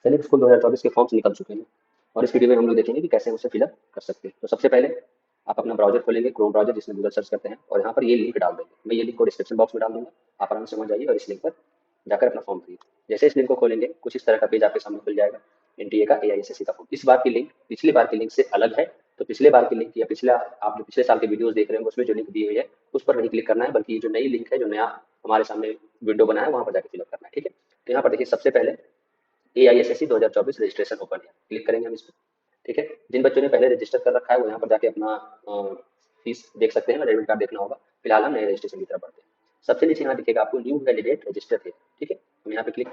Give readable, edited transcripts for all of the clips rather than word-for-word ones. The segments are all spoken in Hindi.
सैनिक स्कूल 2024 के फॉर्म्स निकल चुके हैं और इस वीडियो में हम लोग देखेंगे कि कैसे हम उसे फिलअप कर सकते हैं। तो सबसे पहले आप अपना ब्राउजर खोलेंगे, क्रोम ब्राउजर जिसमें गूगल सर्च करते हैं, और यहाँ पर ये लिंक डाल देंगे। मैं ये लिंक को डिस्क्रिप्शन बॉक्स में डाल दूंगा, आप आराम से समझ जाइए और इस लिंक पर जाकर अपना फॉर्म भरिए। जैसे इस लिंक को खोलेंगे कुछ इस तरह का पेज आपके सामने खुल जाएगा। एनटीए का एआईएसएससी का फॉर्म, इस बार की लिंक पिछली बार की लिंक से अलग है। तो पिछले बार की लिंक या पिछला आप जो पिछले साल के वीडियोस देख रहे हैं उसमें जो लिंक दी हुई है उस पर नहीं क्लिक करना है, बल्कि ये जो नई लिंक है जो नया हमारे सामने विंडो बना है वहां पर जाकर फिलअप करना है। ठीक है, तो यहाँ पर देखिए सबसे पहले एआईएसएससी 2024 रजिस्ट्रेशन ओपन है, क्लिक करेंगे हम इस पर। ठीक है, जिन बच्चों ने पहले रजिस्टर कर रखा है वो यहाँ पर जाके अपना फीस देख सकते हैं और एडमिट कार्ड देखना होगा। फिलहाल हम नए रजिस्ट्रेशन की तरफ बढ़ते हैं। सबसे नीचे यहाँ दिखेगा आपको न्यू कैंडिडेट रजिस्टर है। ठीक है, हम यहाँ पे क्लिक,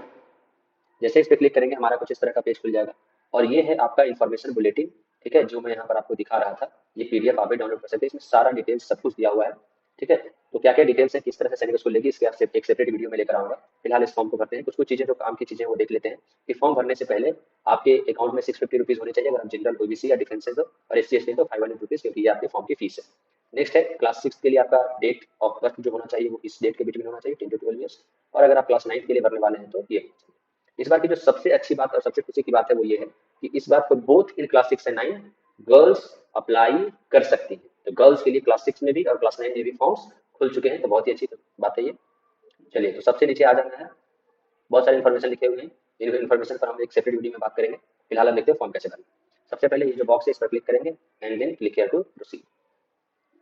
जैसे इस पे क्लिक करेंगे हमारा कुछ इस तरह का पेज खुल जाएगा और ये है आपका इन्फॉर्मेशन बुलेटिन। ठीक है, जो मैं यहाँ पर आपको दिखा रहा था, ये पीडीएफ आप भी डाउनलोड कर सकते हैं, इसमें सारा डिटेल्स सब कुछ दिया हुआ है। ठीक है, तो क्या क्या डिटेल्स है, किस तरह से सैनिक स्कूल लेगी, इसके आप एक सेपरेट वीडियो में लेकर आऊंगा। फिलहाल इस फॉर्म को भरते हैं। कुछ कुछ चीजें जो काम की चीजें वो देख लेते हैं कि फॉर्म भरने से पहले आपके अकाउंट में 650 रुपीज होने चाहिए अगर आप जनरल ओबीसी या डिफेंस से हो, और एस सी तो 500 रुपीज, क्योंकि ये आपके फॉर्म की फीस है। नेक्स्ट है क्लास 6 के लिए आपका डेट ऑफ बर्थ जो होना चाहिए वो इस डेट के बीच में होना चाहिए, 10 to 12 ईयर्स। और अगर आप क्लास 9 के लिए भरने वाले हैं तो ये होना चाहिए। इस बार की जो सबसे अच्छी बात और सबसे खुशी की बात है वो ये है कि इस बार को both in class 6 and 9 girls apply कर सकती हैं। तो गर्ल्स के लिए क्लास 6 में भी और क्लास 9 में भी फॉर्म्स खुल चुके हैं, तो बहुत ही अच्छी बात है ये। चलिए, तो सबसे नीचे आ जाना है, बहुत सारे इन्फॉर्मेशन लिखे हुए हैं। इन इन्फॉर्मेशन पर हम एक सेपरेट वीडियो में बात करेंगे। फिलहाल हम देखते हैं फॉर्म कैसे भरना है। सबसे पहले ये जो बॉक्स है इस पर क्लिक करेंगे and then click here to proceed.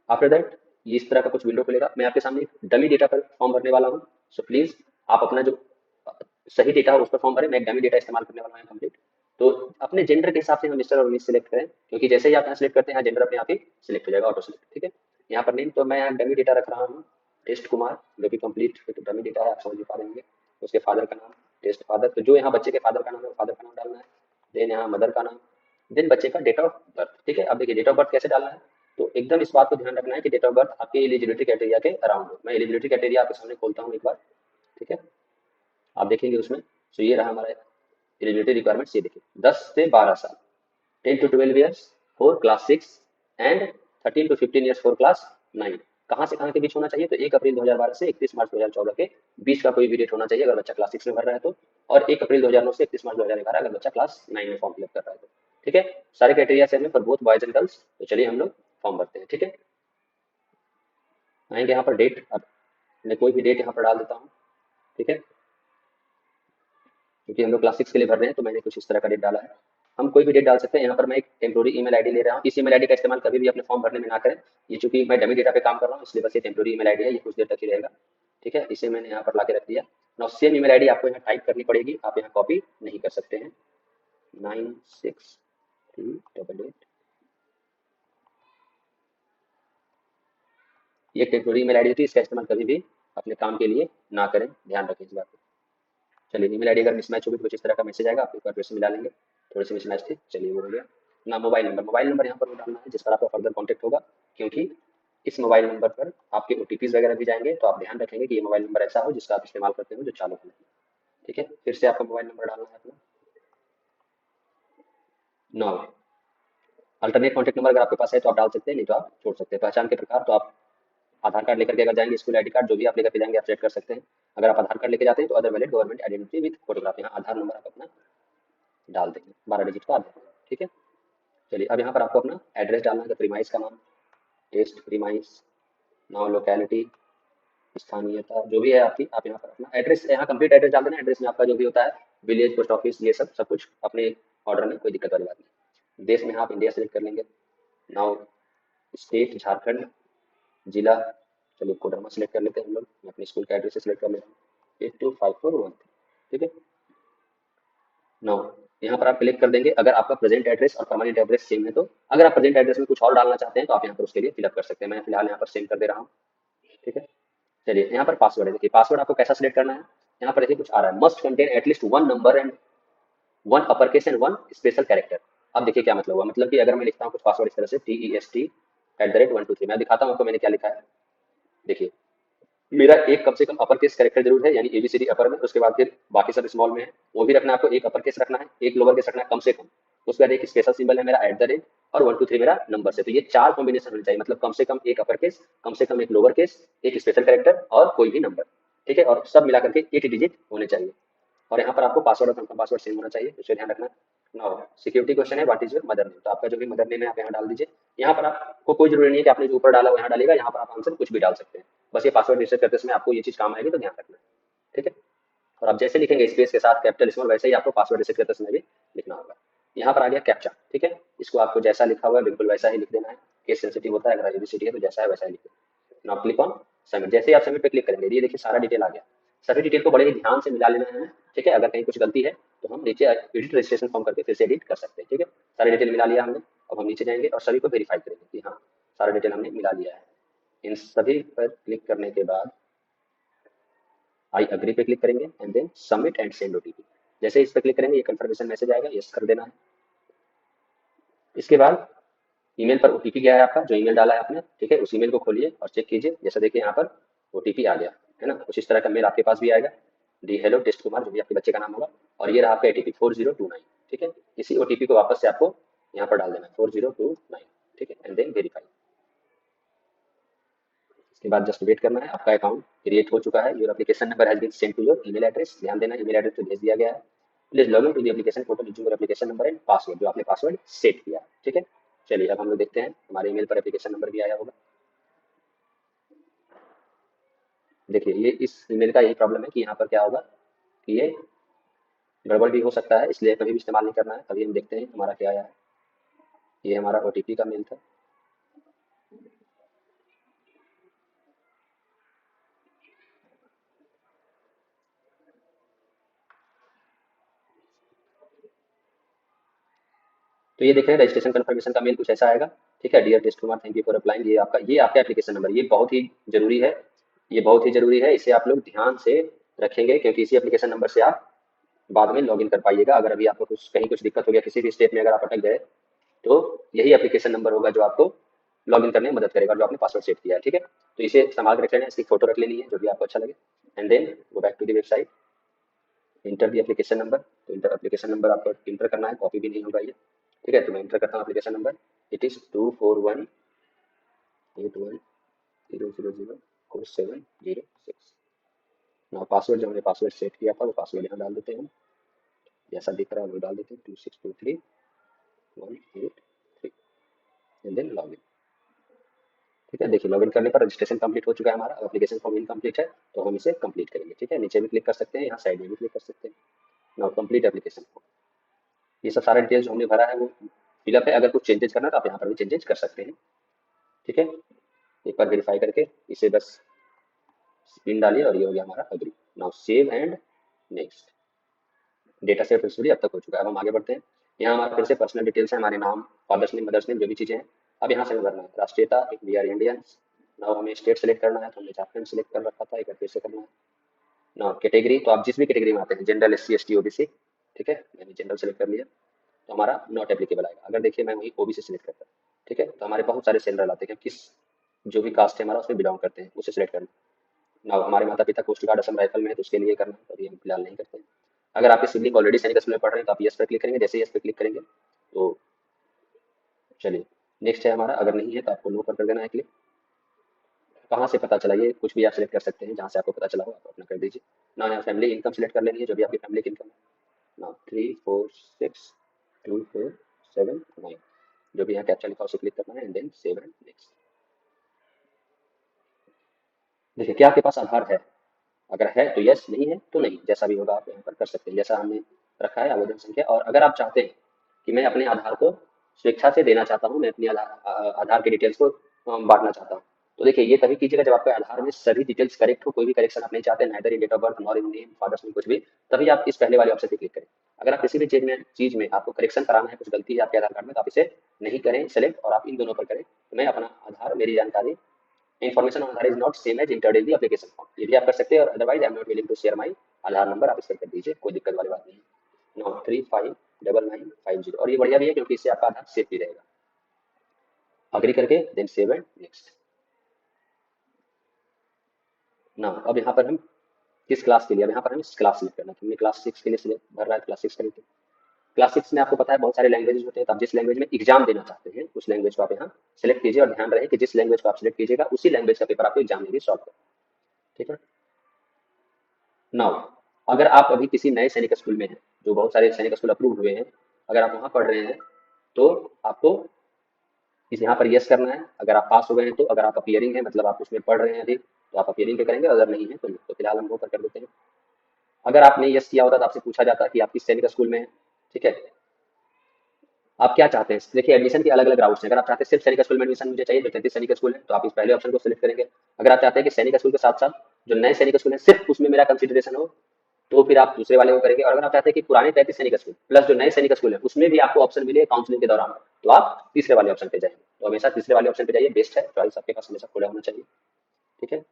After that ये इस तरह का कुछ विंडो खुलेगा। मैं आपके सामने डमी डेटा पर फॉर्म भरने वाला हूँ, सो प्लीज आप अपना जो सही डेटा हो उस पर फॉर्म भरें। मैं एक डमी डेटा इस्तेमाल करने वाला हूँ कंप्लीट। तो अपने जेंडर के हिसाब से हम मिस्टर और मिस सेलेक्ट करें, क्योंकि जैसे ही आप यहाँ सेलेक्ट करते हैं जेंडर अपने आप ही सिलेक्ट हो जाएगा, ऑटो सेलेक्ट। ठीक है, यहाँ पर नेम तो मैं यहाँ डमी डेटा रख रहा हूँ टेस्ट कुमार, जो कि कंप्लीट डमी डेटा है, आप समझ पा रहे होंगे। उसके फादर का नाम टेस्ट फादर, तो जो यहाँ बच्चे के फादर का नाम है फादर का नाम डालना है। देन यहाँ मदर का नाम, देन बच्चे का डेट ऑफ बर्थ। ठीक है, अब देखिए डेट ऑफ बर्थ कैसे डालना है। तो एकदम इस बात को ध्यान रखना है कि डेट ऑफ बर्थ आपके एलिजिबिलिटी क्राइटेरिया के अराउंड हो। मैं एलिजिबिलिटी क्राइटेरिया आपके सामने खोलता हूँ एक बार। ठीक है, आप देखेंगे उसमें, तो ये रहा हमारा एलिजिबिलिटी रिक्वायरमेंट्स। ये देखिए 10 से 12 साल, 10 to 12 years for class 6 and 13 to 15 years for class 9। कहाँ से कहाँ के बीच होना चाहिए, तो 1 अप्रैल 2012 से 31 मार्च 2014 के बीच का कोई भी डेट होना चाहिए अगर बच्चा क्लास 6 में भर रहा है तो, और 1 अप्रैल 2009 से 31 मार्च 2011 अगर बच्चा क्लास 9 में फॉर्म फिलअप कर रहा है तो। ठीक है, सारे क्राइटेरिया से हमें for both boys and girls. तो चलिए हम लोग फॉर्म भरते हैं। ठीक है, आएंगे यहाँ पर डेट, अब मैं कोई भी डेट यहाँ पर डाल देता हूँ। ठीक है, क्योंकि हम लोग क्लास 6 के लिए भर रहे हैं तो मैंने कुछ इस तरह का डेट डाला है। हम कोई भी डेट डाल सकते हैं। यहाँ पर मैं एक टेम्प्रोरी ईमेल आईडी ले रहा हूँ। इस ईमेल आईडी का इस्तेमाल कभी भी अपने फॉर्म भरने में ना करें। ये चूंकि मैं डमी डेटा पे काम कर रहा हूँ इसलिए बस ये टेम्प्रोरी ईमेल आईडी है, ये कुछ देर तक ही रहेगा। ठीक है, इसे मैंने यहाँ पर ला के रख दिया। नाउ सेम ईमेल आईडी आपको यहाँ टाइप करनी पड़ेगी, आप यहाँ कॉपी नहीं कर सकते हैं। 963888, ये टेम्प्रोरी ईमेल आईडी होती है, इसका इस्तेमाल कभी भी अपने काम के लिए ना करें, ध्यान रखें इस बात को। चलिए, ईमेल आईडी अगर मिसमैच होगी तो कुछ इस तरह का मैसेज आएगा, आप एक बार फिर से मिला लेंगे। थोड़े से मिसमैच थे, चलिए वो हो गया ना। मोबाइल नंबर, मोबाइल नंबर यहाँ पर वो डालना है जिस पर आपका फर्दर कॉन्टैक्ट होगा, क्योंकि इस मोबाइल नंबर पर आपके ओटीपीज वगैरह भी जाएंगे, तो आप ध्यान रखेंगे कि ये मोबाइल नंबर ऐसा हो जिसका आप इस्तेमाल करते हो जो चालू होना है। ठीक है, फिर से आपका मोबाइल नंबर डालना है अपना। नौ अल्टरनेट कॉन्टैक्ट नंबर अगर आपके पास है तो आप डाल सकते हैं, नहीं तो आप छोड़ सकते हैं। पहचान के प्रकार तो आप आधार कार्ड लेकर के अगर जाएंगे, स्कूल आईडी कार्ड जो भी आप लेकर के जाएंगे आप सेट कर सकते हैं। अगर आप आधार कार्ड लेके जाते हैं तो other valid government identity with photograph, यहाँ आधार नंबर आप अपना डाल देंगे, 12 डिजिट का आधार नंबर। ठीक है, चलिए अब यहाँ पर आपको अपना एड्रेस डालना है। तो प्रीमाइस का नाम टेस्ट प्रीमाइस, नाउ लोकेलिटी स्थानीयता जो भी है आपकी, आप यहाँ पर अपना एड्रेस, यहाँ कंप्लीट एड्रेस डाल देना। एड्रेस में आपका जो भी होता है विलेज, पोस्ट ऑफिस, ये सब सब कुछ अपने ऑर्डर में, कोई दिक्कत वाली बात नहीं। देश में आप इंडिया सेलेक्ट कर लेंगे। नाउ स्टेट झारखंड, जिला चलिए कोडरमा सेलेक्ट कर लेते हैं हम लोग। मैं अपने स्कूल का एड्रेस सेलेक्ट कर लेता हूँ 825413। ठीक है, नाउ यहाँ पर आप क्लिक कर देंगे अगर आपका प्रेजेंट एड्रेस और परमानेंट एड्रेस सेम है तो। अगर आप प्रेजेंट एड्रेस में कुछ और डालना चाहते हैं तो आप यहाँ पर उसके लिए फिलअप कर सकते हैं। मैं फिलहाल यहाँ पर सेम कर दे रहा हूँ। ठीक है, चलिए यहाँ पर पासवर्ड है। देखिए पासवर्ड आपको कैसा सिलेक्ट करना है, यहाँ पर देखिए कुछ आ रहा है, must contain at least one number and one upper case and one special character. अब देखिए क्या मतलब हुआ, मतलब कि अगर मैं लिखता हूँ कुछ पासवर्ड इस तरह से TEST@123, मैं दिखाता हूँ आपको मैंने क्या लिखा है। देखिए मेरा एक कम से कम अपर केस कैरेक्टर जरूर है, यानी एबीसीडी अपर में, उसके बाद फिर बाकी सब स्मॉल में है, वो भी रखना है आपको। एक अपर केस रखना है, एक लोअर केस रखना है कम से कम। उसके बाद एक स्पेशल सिंबल है मेरा @ और 123 मेरा नंबर से। तो ये चार कॉम्बिनेशन होने चाहिए, मतलब कम से कम एक अपर केस, कम से कम एक लोअर केस, एक स्पेशल कैरेक्टर और कोई भी नंबर। ठीक है, और सब मिला करके 8 डिजिट होने चाहिए। और यहाँ पर आपको पासवर्ड और कंफर्म पासवर्ड सेम होना चाहिए, उसे ध्यान रखना। नाउ सिक्योरिटी क्वेश्चन है what is your mother name, तो आपका जो भी मदर नेम है आप यहाँ डाल दीजिए। यहाँ पर आपको कोई जरूरी नहीं है कि आपने जो ऊपर डाला वो यहाँ डालेगा, यहाँ पर आप आंसर कुछ भी डाल सकते हैं, बस ये पासवर्ड रिसेट करते समय आपको ये चीज काम आएगी, तो ध्यान रखना। ठीक है, और आप जैसे लिखेंगे स्पेस के साथ कैपिटल स्मॉल, वैसे ही आपको पासवर्ड रिसेट करते समय भी लिखना होगा। यहाँ पर आ गया कैप्चा। ठीक है, इसको आपको जैसा लिखा हुआ है बिल्कुल वैसा ही लिख देना है, केस सेंसिटिव होता है, अगर एबीसीडी है तो जैसा है वैसा ही लिख देना। Now click on submit. जैसे ही आप सबमिट पे क्लिक करेंगे, ये देखिए सारा डिटेल आ गया। सभी डिटेल को बड़े ही ध्यान से मिला लेना है। ठीक है, अगर कहीं कुछ गलती है तो हम नीचे एडिट रजिस्ट्रेशन फॉर्म करके फिर से एडिट कर सकते हैं। ठीक है, सारे डिटेल मिला लिया हमने। अब हम नीचे जाएंगे और सभी को वेरीफाई करेंगे कि हाँ सारा डिटेल हमने मिला लिया है। इन सभी पर क्लिक करने के बाद आई अग्री पे क्लिक करेंगे and then submit and send OTP. जैसे इस पर क्लिक करेंगे ये कंफर्मेशन मैसेज आएगा, यस कर देना है। इसके बाद ईमेल पर ओटीपी गया है आपका, जो ईमेल डाला है आपने। ठीक है, उस ईमेल को खोलिए और चेक कीजिए। जैसा देखिए यहाँ पर ओटीपी आ गया है ना, कुछ इस तरह का मेल आपके पास भी आएगा, डी हेलो टेस्ट कुमार, जो भी आपके बच्चे का नाम होगा। और ये रहा आपका एटीपी 4029। ठीक है, इसी ओटीपी को वापस से आपको यहाँ पर डाल देना है 4029। ठीक है, एंड देन वेरीफाई। इसके बाद जस्ट वेट करना है, आपका अकाउंट क्रिएट हो चुका है। Your application number has been send to your email address. ध्यान देना ईमेल एड्रेस पे भेज दिया गया है। Please log in to the application portal using your application number and password, जो आपने पासवर्ड सेट किया है। ठीक है, चलिए अब हम लोग देखते हैं हमारे ईमेल पर एप्लीकेशन नंबर भी आया होगा। देखिए ये इस ईमेल का यही प्रॉब्लम है कि यहाँ पर क्या होगा कि ये गड़बड़ भी हो सकता है, इसलिए कभी भी इस्तेमाल नहीं करना है। अभी हम देखते हैं हमारा क्या आया है। ये हमारा ओटीपी का मेल था। तो ये देख रहे हैं रजिस्ट्रेशन कंफर्मेशन का मेल कुछ ऐसा आएगा। ठीक है, dear test Kumar thank you for applying. ये आपका एप्लीकेशन नंबर, ये बहुत ही जरूरी है। ये बहुत ही जरूरी है, इसे आप लोग ध्यान से रखेंगे, क्योंकि इसी एप्लीकेशन नंबर से आप बाद में लॉगिन कर पाइएगा। अगर अभी आपको कुछ कहीं कुछ दिक्कत हो गया, किसी भी स्टेप में अगर आप अटक गए, तो यही एप्लीकेशन नंबर होगा जो आपको लॉगिन करने में मदद करेगा, जो आपने पासवर्ड सेट किया है। ठीक है, तो इसे संभाल के रख लेना, इसकी फोटो रख लेनी है जो भी आपको अच्छा लगे। And then go back to the website, enter the application number. तो इंटर एप्लीकेशन नंबर आपको इंटर करना है, कॉपी भी नहीं होगा ये। ठीक है, तो मैं इंटर करता हूँ एप्लीकेशन नंबर। It is 2418100047006। ना पासवर्ड जो हमने पासवर्ड सेट किया था वो पासवर्ड यहाँ डाल देते हैं हम, जैसा दिख रहा है वो डाल देते हैं 2623183 एंड देन लॉगिन। ठीक है, देखिए लॉगिन करने पर रजिस्ट्रेशन कंप्लीट हो चुका है हमारा। अप्लीकेशन फॉर्म इनकम्प्लीट है तो हम इसे कंप्लीट करेंगे। ठीक है, नीचे भी क्लिक कर सकते हैं, यहाँ साइड में भी क्लिक कर सकते हैं। Now complete application form. ये सब सारा डिटेल्स जो हमने भरा है वो फिलअप है। अगर कुछ चेंजेस करना है तो आप यहाँ पर भी चेंजेस कर सकते हैं। ठीक है, एक बार वेरीफाई करके इसे बस पिन डालिए और ये हो गया हमारा agree. Now save and next. Data save successfully अब तक हो चुका है। अब हम आगे बढ़ते हैं। यहाँ हमारे फिर से पर्सनल डिटेल्स है, हमारे नाम, फादर्स नेम, मदर्स नेम, जो भी चीज़ें हैं। अब यहाँ से हमें भरना है राष्ट्रीयता, वी आर इंडियंस। नाउ हमें स्टेट सेलेक्ट करना है, तो हमने झारखंड सेलेक्ट कर रखा था, एक बार फिर से करना है। नाउ कैटेगरी, तो आप जिस भी कैटेगरी में आते हैं, जनरल, एससी, एसटी, ओबीसी। ठीक है, मैंने जनरल सेलेक्ट कर लिया, तो हमारा नॉट एप्लीकेबल आएगा। अगर देखिए मैं वही ओबीसी सेलेक्ट करता हूँ। ठीक है, तो हमारे बहुत सारे जनरल आते हैं कि किस जो भी कास्ट है हमारा उसमें बिलोंग करते हैं, उसे सेलेक्ट करना। ना हमारे माता पिता कोस्ट गार्ड असम राइफल में है तो उसके लिए करना है, तो अभी हम फिलहाल नहीं करते हैं। अगर आपके सिबलिंग ऑलरेडी सैनिक स्कूल में पढ़ रहे हैं तो आप यस पर क्लिक करेंगे। जैसे यस पर क्लिक करेंगे तो चलिए नेक्स्ट है हमारा। अगर नहीं है तो आपको नो पर कर देना है क्लिक। कहाँ से पता चला, ये कुछ भी आप सिलेक्ट कर सकते हैं, जहाँ से आपको पता चला हो आप अपना कर दीजिए। ना यहाँ फैमिली इनकम सेलेक्ट कर लेनी है, जो भी आपकी फैमिली की इनकम है। ना 346247 9, जो भी यहाँ कैप्चा लिखा है उसे क्लिक करना है and then save and next. देखिए क्या आपके पास आधार है, अगर है तो यस, नहीं है तो नहीं, जैसा भी होगा आप यहाँ पर कर सकते हैं जैसा हमने रखा है आवेदन संख्या। और अगर आप चाहते हैं कि मैं अपने आधार को स्वेच्छा से देना चाहता हूँ, मैं अपनी आधार के डिटेल्स को बांटना चाहता हूँ, तो देखिए ये तभी कीजिएगा जब आपके आधार में सभी डिटेल्स करेक्ट हो, कोई भी करेक्शन आप नहीं चाहते, neither in date of birth nor in name father's name कुछ भी, तभी आप इस पहले वाले ऑप्शन पे क्लिक करें। अगर आप किसी भी चीज में आपको करेक्शन कराना है, कुछ गलती है आपके आधार कार्ड में, तो आप इसे नहीं करें सेलेक्ट और आप इन दोनों पर करें। तो मैं अपना आधार, मेरी जानकारी, information on Aadhaar is not same as entered in the application form, ये भी आप कर सकते हैं। और otherwise I am not willing to share my Aadhaar number, आप इस पर कर दीजिए, कोई दिक्कत वाली बात नहीं है। 93599950, और ये बढ़िया भी है क्योंकि इससे आपका आधार सेफ भी रहेगा। अग्री करके देन सेव एंड नेक्स्ट। ना अब यहाँ पर हम किस क्लास के लिए, अब यहाँ पर हमें क्लास सिलेक्ट करना है। हमने क्लास 6 के लिए सिलेक्ट भर रहा है, क्लास 6 करेंगे। क्लास 6 में आपको पता है बहुत सारे लैंग्वेजेस होते हैं, तो आप जिस लैंग्वेज में एग्जाम देना चाहते हैं उस लैंग्वेज को आप यहाँ सेलेक्ट कीजिए। और ध्यान रहे कि जिस लैंग्वेज को आप सेलेक्ट कीजिएगा उसी लैंग्वेज का पेपर आपको एग्जाम में भी सॉल्व करना है। ठीक है, नाउ अगर आप अभी किसी नए सैनिक स्कूल में हैं, जो बहुत सारे सैनिक स्कूल अप्रूव हुए हैं, अगर आप वहाँ पढ़ रहे हैं तो आपको इस यहाँ पर यस करना है। अगर आप पास हो गए हैं तो, अगर आप अपियरिंग है मतलब आप उसमें पढ़ रहे हैं अभी, तो आप अपियरिंग पे करेंगे, अगर नहीं है तो फिलहाल हम वो कर देते हैं। अगर आपने यस किया होता तो आपसे पूछा जाता कि आप किस सैनिक स्कूल में हैं, ठीक है। आप क्या चाहते हैं? देखिए एडमिशन के अलग अलग राउट्स हैं। अगर आप चाहते हैं सिर्फ सैनिक स्कूल में एडमिशन मुझे चाहिए, जो 33 सैनिक स्कूल है, तो आप इस पहले ऑप्शन को सिलेक्ट करेंगे। अगर आप चाहते हैं कि सैनिक स्कूल के साथ साथ जो नए सैनिक स्कूल है सिर्फ उसमें मेरा कंसिडरेशन हो, तो फिर आप दूसरे वाले को करेंगे। और अगर आप चाहते हैं कि पुराने 33 सैनिक स्कूल प्लस जो नए सैनिक स्कूल है उसमें भी आपको ऑप्शन मिले काउंसलिंग के दौरान, तो आप तीसरे वाले ऑप्शन पे जाएंगे। तो हमेशा तीसरे वाले ऑप्शन पे जाइए, बेस्ट है, चॉइस आपके पास हमेशा खुला होना चाहिए, ठीक है।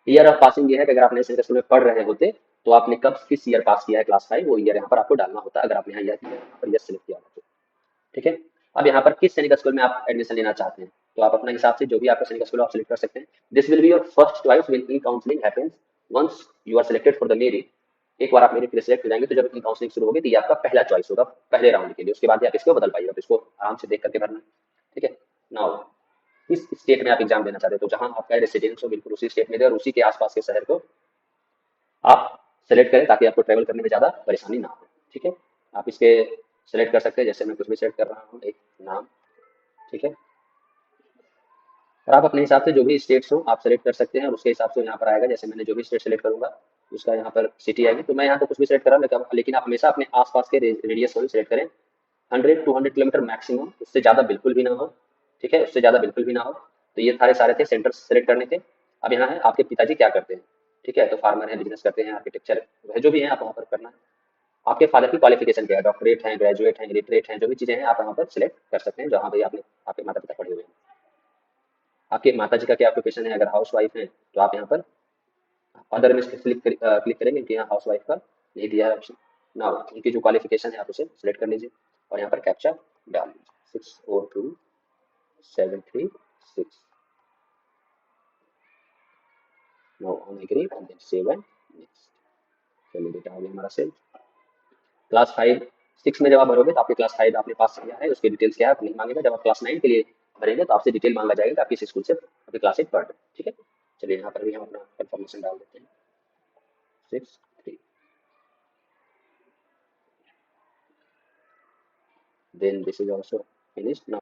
ईयर ऑफ पासिंग ये है कि अगर आप नए सैनिक स्कूल में पढ़ रहे होते तो आपने कब किस ईयर पास किया है क्लास 5, वो ईयर यहाँ पर आपको डालना होता है। अगर आपने यहाँ पर यस सेलेक्ट किया होता तो, ठीक है। अब यहाँ पर किस सैनिक स्कूल में आप एडमिशन लेना चाहते हैं, तो आप अपने हिसाब से जो भी आपका सैनिक स्कूल आप सिलेक्ट कर सकते हैं। This will be your first choice when e counselling happens once you are selected for the merit. एक बार आप मेरिट के लिए सिलेक्ट हो जाएंगे तो जब ई काउंसलिंग शुरू होगी तो ये आपका पहला चॉइस होगा पहले राउंड के लिए। उसके बाद ही आप इसको बदल पाइएगा, तो इसको आराम से देख करके भरना, ठीक है। नाउ किस स्टेट में आप एग्जाम देना चाहते हैं, तो जहां आपका रेसिडेंस हो बिल्कुल उसी स्टेट में दे और उसी के आसपास के शहर को आप सेलेक्ट करें ताकि आपको ट्रैवल करने में ज़्यादा परेशानी ना हो, ठीक है। आप इसके सेलेक्ट कर सकते हैं, जैसे मैं कुछ भी सेलेक्ट कर रहा हूँ एक नाम, ठीक है। और आप अपने हिसाब से जो भी स्टेट्स हो आप सेलेक्ट कर सकते हैं और उसके हिसाब से यहाँ पर आएगा। जैसे मैंने जो भी स्टेट सेलेक्ट करूंगा उसका यहाँ पर सिटी आएगी, तो मैं यहाँ तो कुछ भी सेलेक्ट कर रहा हूँ, लेकिन आप हमेशा अपने आसपास के रेडियस को सेलेक्ट करें। 100-200 किलोमीटर मैक्सिमम, उससे ज़्यादा बिल्कुल भी ना हो, ठीक है, उससे ज़्यादा बिल्कुल भी ना हो। तो ये सारे थे सेंटर सेलेक्ट करने के। अब यहाँ है आपके पिताजी क्या करते हैं, ठीक है, तो फार्मर है, बिजनेस करते हैं, आर्किटेक्चर, वह जो भी है आप वहाँ पर करना है। आपके फादर की क्वालिफिकेशन क्या है, डॉक्टरेट है, ग्रेजुएट है, लिटरेट है, जो भी चीज़ें हैं आप यहाँ पर सिलेक्ट कर सकते हैं जहाँ भाई आपने आपके माता पिता पढ़े हुए हैं। आपके माता जी का क्या ऑक्यूपेशन है, अगर हाउस वाइफ है तो आप यहाँ पर अदर में क्लिक करेंगे कि यहाँ हाउस वाइफ का नहीं दिया है ऑप्शन ना, उनकी जो क्वालिफिकेशन है आप उसे सिलेक्ट कर लीजिए और यहाँ पर कैप्चा डाल लीजिए 602736। Now on agree and then save and next. चलिए बेटा हो गया हमारा सेव। क्लास 5 6 में जब आप भरोगे तो आपके क्लास 5 आपने पास किया है उसकी डिटेल्स क्या है आप नहीं मांगेगा। जब आप क्लास 9 के लिए भरेंगे तो आपसे डिटेल मांगा जाएगा कि आप किस स्कूल से आपकी क्लास 8 पढ़ रहे हैं, ठीक है। चलिए यहाँ पर भी हम अपना कंफर्मेशन डाल देते हैं 6 3, then this is also finished now.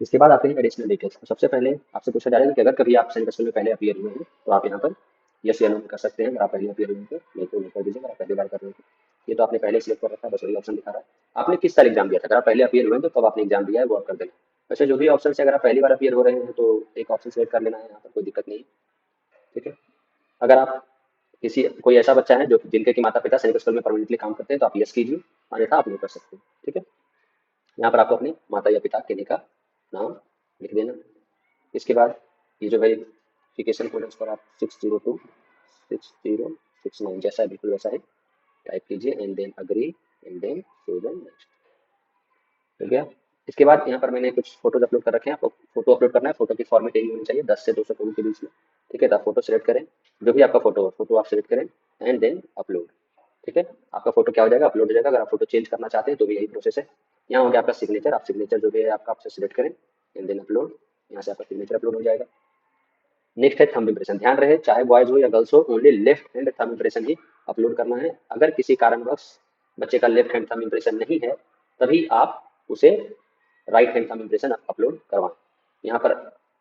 इसके बाद आते हैं एडिशनल डिटेल्स। तो सबसे पहले आपसे पूछा जाएगा कि अगर कभी आप सैनिक स्कूल में पहले अपीयर हुए हैं तो आप यहाँ पर यस या नो कर सकते हैं। अगर आप पहले अपीयर हुए हैं तो नहीं तो नहीं कर दीजिए। अगर आप पहली बार कर रहे हैं तो ये तो आपने पहले सिलेक्ट कर रखा है, बस वही ऑप्शन दिखा रहा है। आपने किस साल एग्जाम दिया था, अगर आप पहले अपीयर हुए हैं तो कब आपने एग्जाम दिया है वो आप कर देना। वैसे जो भी ऑप्शन है अगर आप पहली बार अपीयर हो रहे हैं तो एक ऑप्शन सेलेक्ट कर लेना है, यहाँ पर कोई दिक्कत नहीं है, ठीक है। अगर आप किसी कोई ऐसा बच्चा है जो जिनके कि माता पिता सैनिक स्कूल में परमानेंटली काम करते हैं तो आप यस कीजिए, अन्यथा आप नहीं कर सकते, ठीक है। यहाँ पर आपको अपने माता या पिता के का नाम लिख देना। इसके बाद ये जो वेरिफिकेशन कोड है उस पर आप 6026069 जैसा है बिल्कुल वैसा है टाइप कीजिए and then agree and then save and next, हो गया। इसके बाद यहाँ पर मैंने कुछ फोटोज अपलोड कर रखे हैं, आपको फोटो अपलोड करना है। फोटो की फॉर्मेट यही होनी चाहिए 10 से 200 फोटो के बीच में, ठीक है। तो आप फोटो सेलेक्ट करें, जो भी आपका फोटो हो फोटो आप सेलेक्ट करें एंड देन अपलोड, ठीक है। आपका फोटो क्या हो जाएगा, अपलोड हो जाएगा। अगर आप फोटो चेंज करना चाहते हैं तो भी यही प्रोसेस है। यहाँ हो गया आपका सिग्नेचर, आप सिग्नेचर जो भी है आपका आपसे सिलेक्ट करें एंड देन अपलोड, यहाँ से आपका सिग्नेचर अपलोड हो जाएगा। नेक्स्ट है थंब इम्प्रेशन। ध्यान रहे चाहे बॉयज हो या गर्ल्स हो only left hand thumb impression ही अपलोड करना है। अगर किसी कारणवश बच्चे का लेफ्ट हैंड थंब इम्प्रेशन नहीं है तभी आप उसे right hand thumb impression upload करवाएं। यहाँ पर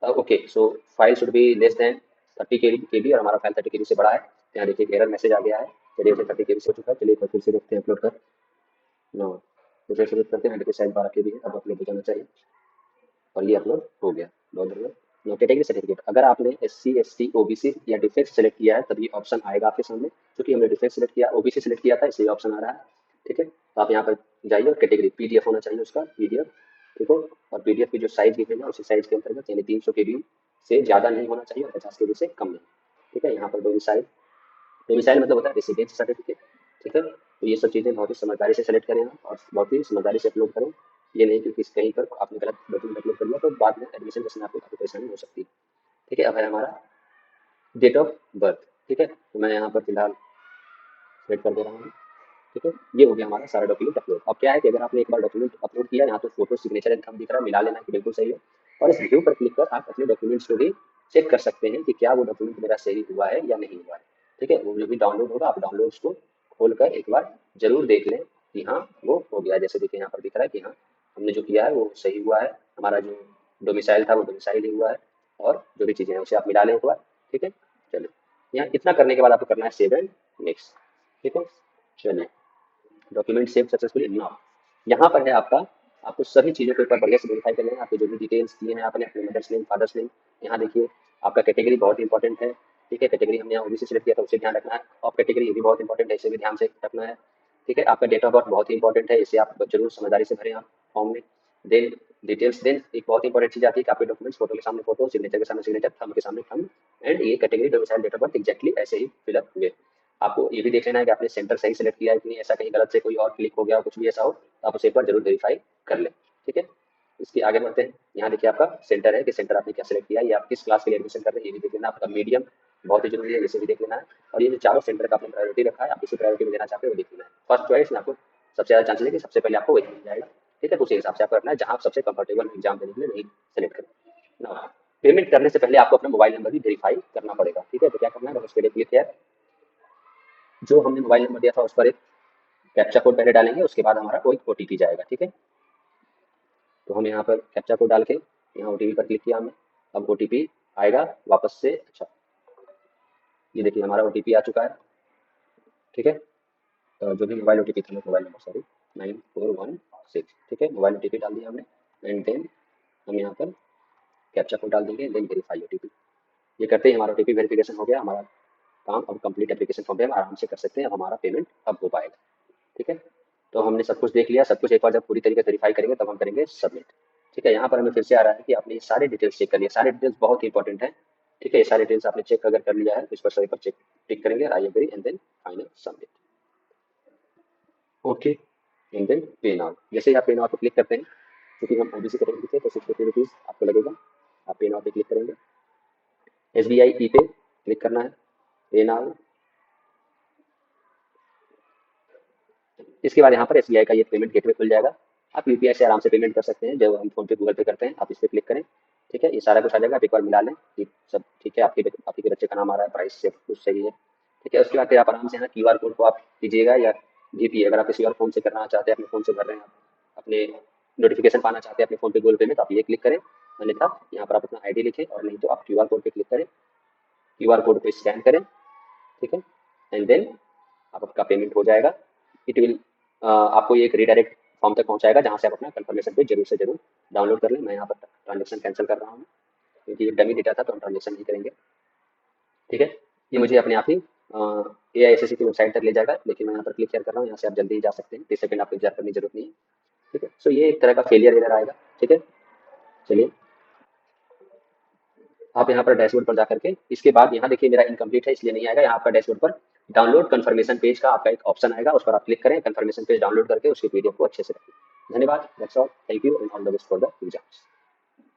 okay so file should be less than 30 KB और हमारा फाइल 30 KB से बड़ा है। यहाँ देखिए एरर मैसेज आ गया है। चलिए इसे 30 KB से हो चुका है। चलिए फिर से देखते हैं अपलोड कर नो, दूसरे शुरू करते हैं। देखिए साइज 12 KB है, अब अपलोड हो जाना चाहिए और ये अपलोड हो गया। बहुत बढ़िया। नो कैटेगरी सर्टिफिकेट, अगर आपने SC ST OBC या डिफेक्ट सेलेक्ट किया है तभी ऑप्शन आएगा आपके सामने। क्योंकि हमने डिफेक्ट सेलेक्ट किया OBC सेलेक्ट किया था इसलिए ऑप्शन आ रहा है, ठीक है। तो आप यहाँ पर जाइए और कैटेगरी PDF होना चाहिए उसका PDF, ठीक है। और PDF की जो साइज गिवन है उसी साइज के अंतर्गत यानी 300 KB से ज़्यादा नहीं होना चाहिए और 50 KB से कम नहीं, ठीक है। यहाँ पर डोमिसाइल मतलब होता है रेसिडेंस सर्टिफिकेट, ठीक है। तो ये सब चीज़ें बहुत ही समझदारी से सेलेक्ट करें आप और बहुत ही समझदारी से अपलोड करें। ये नहीं कि किस कहीं पर आपने गलत डॉक्यूमेंट अपलोड कर दिया तो बाद में एडमिशन के समय आपको काफ़ी परेशानी हो सकती है, ठीक है। अब है हमारा डेट ऑफ बर्थ, ठीक है। तो मैं यहाँ पर फिलहाल सेलेक्ट कर दे रहा हूँ, ठीक है। ये हो गया हमारा सारा डॉक्यूमेंट अपलोड। अब क्या है कि अगर आपने एक बार डॉक्यूमेंट अपलोड किया यहाँ तो फोटो सिग्नेचर एंड थंब दिख रहा है, मिला लेना कि बिल्कुल सही है। और इस व्यू पर क्लिक कर आप अपने डॉक्यूमेंट्स को भी चेक कर सकते हैं कि क्या वो डॉक्यूमेंट मेरा सही हुआ है या नहीं हुआ है। ठीक है, वो जो भी डाउनलोड होगा आप डाउनलोड्स को खोल कर एक बार जरूर देख लें कि हाँ वो हो गया। जैसे देखिए यहाँ पर दिख रहा है कि हाँ हमने जो किया है वो सही हुआ है, हमारा जो डोमिसाइल था वो डोमिसाइल ही हुआ है, और जो भी चीज़ें हैं उसे आप मिला लें एक बार। ठीक है, चलिए यहाँ इतना करने के बाद आपको करना है सेव एंड नेक्स्ट। ठीक है, चलिए डॉक्यूमेंट सेव सक्सेसफुली नाउ। यहाँ पर है आपका, आपको सभी चीज़ों के ऊपर बढ़िया से वेरीफाई करना है, आपके जो भी डिटेल्स दिए हैं आपने अपने मदर्स नेम फादर्स नेम। यहाँ देखिए आपका कैटेगरी बहुत इंपॉर्टेंट है। ठीक है, कैटेगरी हमने यहाँ ओबीसी सिलेक्ट किया था उसे ध्यान रखना है, और कैटेगरी ये भी बहुत इंपॉर्टेंट है, इसे भी ध्यान से रखना है। ठीक है, आपका डेट ऑफ बर्थ बहुत ही इंपॉर्टेंट है, इसे आप जरूर समझदारी से भरें आप फॉर्म में। देन डिटेल्स, देन एक बहुत इंपॉर्टेंट चीज आती है कि आपके डॉक्यूमेंट्स फोटो के सामने फोटो, सिग्नेचर के सामने सिग्नेचर, थंब के सामने थंब, एंड ये category domicile date of birth exactly ऐसे ही फिलअप होंगे। आपको ये भी देख लेना है कि आपने सेंटर सही सेलेक्ट किया है कि नहीं, ऐसा कहीं गलत से कोई और क्लिक हो गया हो, कुछ भी ऐसा हो तो आप उसे एक बार जरूर वेरीफाई कर लें। ठीक है, इसके आगे बढ़ते हैं। यहाँ देखिए आपका सेंटर है कि सेंटर आपने क्या सेलेक्ट किया है, या आप किस क्लास के लिए एडमिशन कर रहे हैं ये भी देख लेना। आपका मीडियम बहुत ही जरूरी है, इसे भी देख लेना है। और ये जो चारों सेंटर का आपने प्रायोरिटी रखा है, आप किसी प्रायोरिटी में देना चाहते हो वो देख लेना है। फर्स्ट चॉइस में आपको सबसे ज्यादा चांसेस है कि सबसे पहले आपको वही मिल जाएगा। ठीक है, तो उसी हिसाब से आपको रखना है, जहाँ आप सबसे कंफर्टेबल एग्जाम देने के लिए वही सेलेक्ट करें ना। पेमेंट करने से पहले आपको अपना मोबाइल नंबर भी वेरीफाई करना पड़ेगा। ठीक है, तो क्या करना है, बस उसके लिए क्लिक है, जो हमने मोबाइल नंबर दिया था उस पर एक कैप्चा कोड पहले डालेंगे, उसके बाद हमारा कोई ओटीपी जाएगा। ठीक है, तो हम यहाँ पर कैप्चा कोड डाल के यहाँ ओटीपी पर क्लिक किया हमने। अब ओटीपी आएगा वापस से। अच्छा, ये देखिए हमारा ओटीपी आ चुका है। ठीक है, तो जो भी मोबाइल ओटीपी था, मोबाइल नंबर सॉरी 9416। ठीक है, मोबाइल ओटीपी डाल दिया हमने, एंड देन हम यहाँ पर कैप्चा कोड डाल देंगे, देन वेरीफाई ओटीपी। ये करते ही हमारा ओटीपी वेरिफिकेशन हो गया, हमारा काम अब कंप्लीट एप्लीकेशन फॉर्म पे हम आराम से कर सकते हैं। अब हमारा पेमेंट अब हो पाएगा। ठीक है, तो हमने सब कुछ देख लिया, सब कुछ एक बार जब पूरी तरीके से वेरीफाई करेंगे तब हम करेंगे सबमिट। ठीक है, यहाँ पर हमें फिर से आ रहा है कि आपने ये सारे डिटेल्स चेक कर लिया, सारे डिटेल्स बहुत ही इंपॉर्टेंट है। ठीक है, ये सारे डिटेल्स आपने चेक अगर कर लिया है तो इस पर सभी पर चेक टिक करेंगे, I agree and then final submit. Okay, and then pay now. जैसे ही आप पे नाउ पे क्लिक करते हैं, क्योंकि हम ओबीसी कैटेगरी थे तो 650 रुपीज़ आपको लगेगा। आप पे नाउ पे क्लिक करेंगे, एसबीआई ई पे क्लिक करना है, पे नाउ। इसके बाद यहाँ पर एसबीआई का ये पेमेंट गेटवे खुल जाएगा। आप यूपीआई से आराम से पेमेंट कर सकते हैं, जो हम फोन पे गूगल पे करते हैं, आप इस पर क्लिक करें। ठीक है, ये सारा कुछ आ जाएगा, आप एक बार मिला लें कि सब ठीक है, आपके बच्चे का नाम आ रहा है, प्राइस से कुछ सही है। ठीक है, उसके बाद फिर आप आराम से यहाँ क्यूआर कोड को आप दीजिएगा, या जीपी अगर आप किसी और फोन से करना चाहते हैं, अपने फोन से भर रहे हैं आप, अपने नोटिफिकेशन पाना चाहते हैं अपने फोन पे गूगल पे में, तो आप ये क्लिक करें। अन्यथा यहाँ पर आप अपना आईडी लिखें, और नहीं तो आप क्यूआर कोड पे क्लिक करें, क्यूआर कोड को स्कैन करें। ठीक है, एंड देन आपका पेमेंट हो जाएगा। इट विल आपको ये एक रीडायरेक्ट फॉर्म तक पहुंचाएगा, जहां से आप अपना कंफर्मेशन पेज जरूर से जरूर डाउनलोड कर लें। मैं यहाँ पर ट्रांजेक्शन कैंसिल कर रहा हूँ, क्योंकि ये डमी डेटा था तो हम ट्रांजेक्शन नहीं करेंगे। ठीक है, ये मुझे अपने आप ही AISSC की वेबसाइट तक ले जाएगा, लेकिन मैं यहाँ पर क्लिक कर रहा हूँ, यहाँ से आप जल्दी ही जा सकते हैं, 30 सेकंड आपको इंतजार करने की जरूरत नहीं है। ठीक है, सो ये एक तरह का फेलियर एरर आएगा। ठीक है, चलिए आप यहाँ पर डैशबोर्ड पर जाकर के, इसके बाद यहाँ देखिए मेरा इनकम्प्लीट है इसलिए नहीं आएगा। यहाँ पर डैशबोर्ड पर डाउनलोड कंफर्मेशन पेज का आपका एक ऑप्शन आएगा, उस पर आप क्लिक करें, कंफर्मेशन पेज डाउनलोड करके उसकी पीडीएफ को अच्छे से रखें। धन्यवाद, that's all, thank you and all the best for the exams.